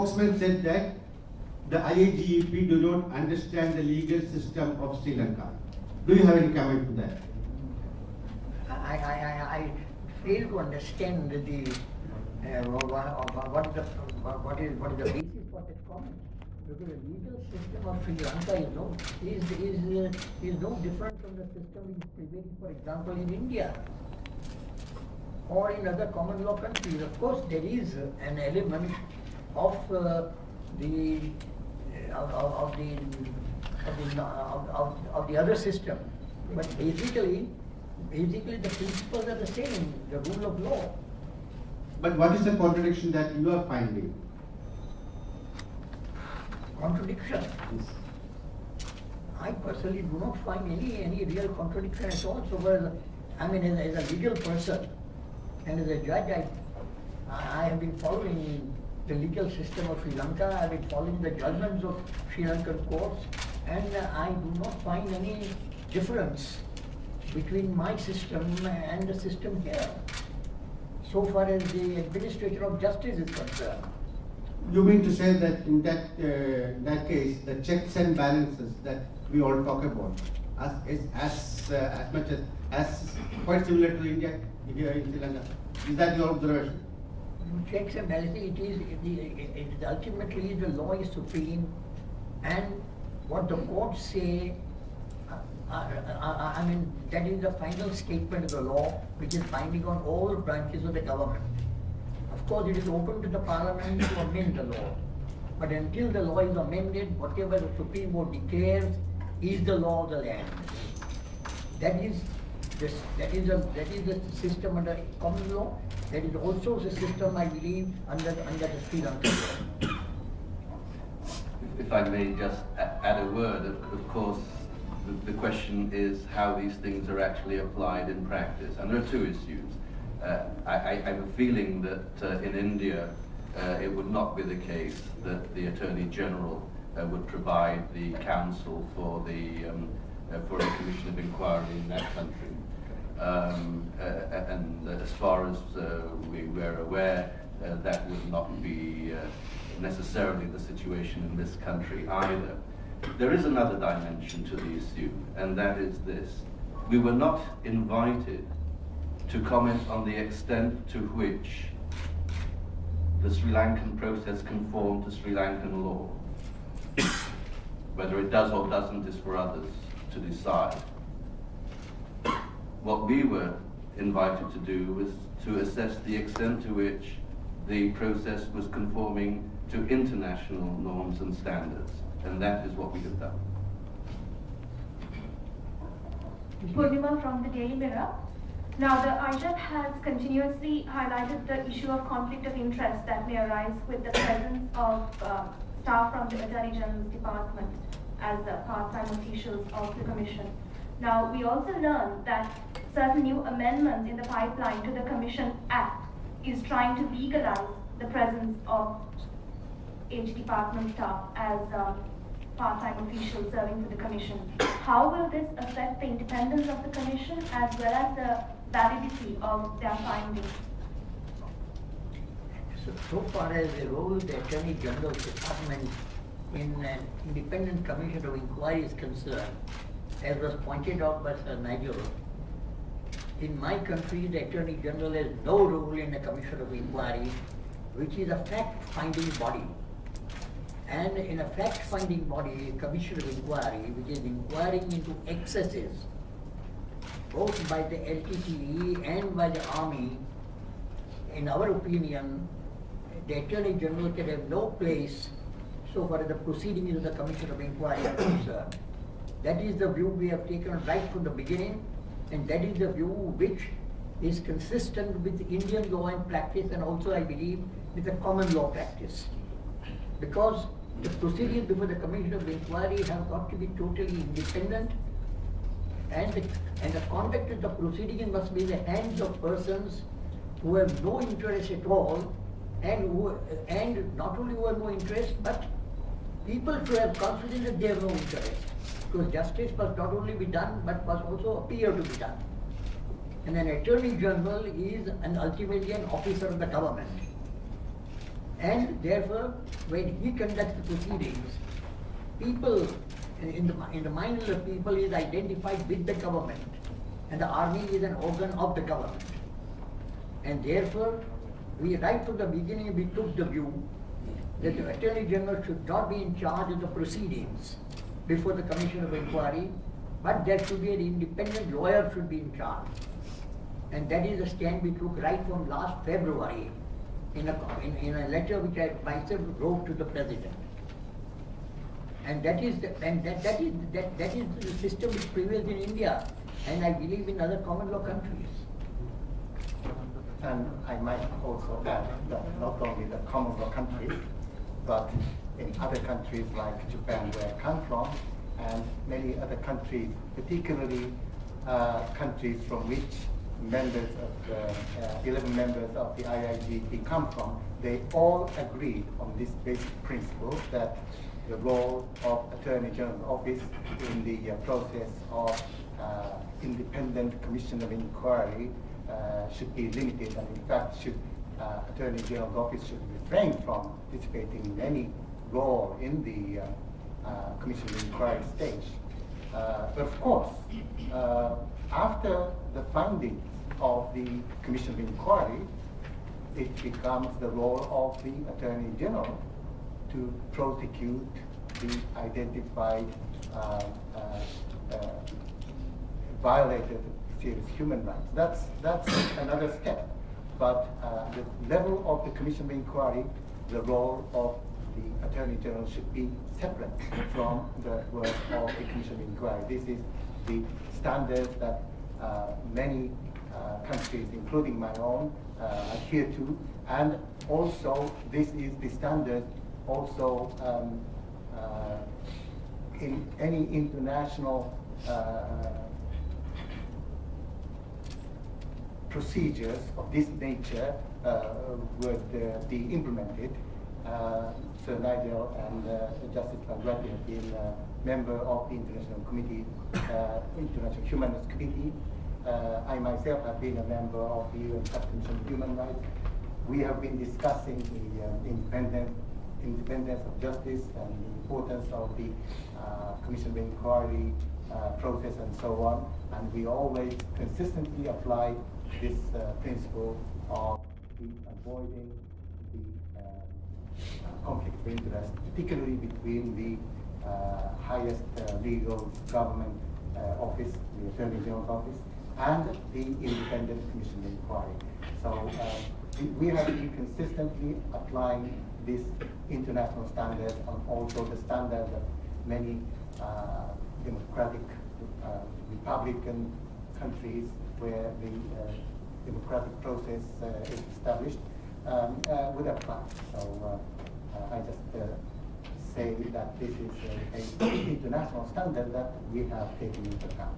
spokesman said that the IIGEP do not understand the legal system of Sri Lanka. Do you have any comment to that? I fail to understand the what is the basis for that comment. Because the legal system of Sri Lanka is no different from the system prevailing, for example, in India or in other common law countries. Of course, there is an element of the other system, but basically the principles are the same, the rule of law. But what is the contradiction that you are finding? Contradiction? Yes. I personally do not find any real contradiction at all. So, as a legal person and as a judge, I have been following the legal system of Sri Lanka. I have been following the judgments of Sri Lankan courts, and I do not find any difference between my system and the system here, so far as the administration of justice is concerned. You mean to say that in that case, the checks and balances that we all talk about is as much as quite similar to India here in Sri Lanka? Is that your observation? Checks and balances, it is ultimately the law is supreme, and what the courts say, that is the final statement of the law, which is binding on all branches of the government. Of course, it is open to the parliament to amend the law, but until the law is amended, whatever the Supreme Court declares is the law of the land. That is the system under common law. That is also the system, I believe, under the Sri Lankan law. If I may just add a word, of course, the question is how these things are actually applied in practice. And there are two issues. I have a feeling that in India it would not be the case that the Attorney General would provide the counsel for a commission of inquiry in that country. And as far as we were aware, that would not be necessarily the situation in this country either. There is another dimension to the issue, and that is this. We were not invited to comment on the extent to which the Sri Lankan process conformed to Sri Lankan law. Whether it does or doesn't is for others to decide. What we were invited to do was to assess the extent to which the process was conforming to international norms and standards, and that is what we have done. Purnima from the Daily Mirror. Now, the IIGEP has continuously highlighted the issue of conflict of interest that may arise with the presence of staff from the Attorney General's Department as part-time officials of the Commission. Now, we also learned that certain new amendments in the pipeline to the Commission Act is trying to legalize the presence of H department staff as part-time officials serving for the Commission. How will this affect the independence of the Commission as well as the validity of their findings? So far as the role of the Attorney General's Department in an independent commission of inquiry is concerned, as was pointed out by Sir Nigel, in my country the Attorney General has no role in a commission of inquiry, which is a fact-finding body. And in a fact-finding body, a commission of inquiry, which is inquiring into excesses, both by the LTTE and by the Army, in our opinion, the Attorney General can have no place so far as the proceedings of the commission of inquiry are concerned. That is the view we have taken right from the beginning, and that is the view which is consistent with Indian law and practice, and also, I believe, with the common law practice. Because the proceedings before the Commission of Inquiry have got to be totally independent, and the conduct of the proceedings must be in the hands of persons who have no interest at all, and not only who have no interest, but people should have confidence that they have no interest. Because justice must not only be done, but must also appear to be done. And an Attorney General is ultimately an officer of the government. And therefore, when he conducts the proceedings, people, in the mind of the people, is identified with the government, and the army is an organ of the government. And therefore, right from the beginning, we took the view that the Attorney General should not be in charge of the proceedings before the Commission of Inquiry, but there should be an independent lawyer should be in charge. And that is the stand we took right from last February in a letter which I myself wrote to the President. And that is the system which prevails in India, and I believe in other common law countries. And I might also add that not only the common law countries, but in other countries like Japan, where I come from, and many other countries, particularly countries from which members of the 11 members of the IIGEP come from, they all agreed on this basic principle that the role of Attorney General's office in the process of independent commission of inquiry should be limited, and in fact Attorney General's office should refrain from participating in any role in the commission of inquiry stage. But of course, after the findings of the commission of inquiry, it becomes the role of the Attorney General to prosecute the identified violators of serious human rights. That's another step. But the level of the commission of inquiry, the role of the Attorney General should be separate from the work of the commission of inquiry. This is the standards that many countries, including my own, adhere to, and also this is the standard also in any international procedures of this nature would be implemented. Sir Nigel and Justice Bangladesh have been a member of the International Human Rights Committee. I myself have been a member of the UN Subcommission on Human Rights. We have been discussing the independence of justice and the importance of the commission of inquiry process and so on. And we always consistently apply this principle of avoiding the conflict of interest, particularly between the highest legal government office, the Attorney General's office, and the independent commission of inquiry. So we have been consistently applying this international standard and also the standard that many democratic republican countries where the democratic process is established would apply. So I just say that this is an international standard that we have taken into account.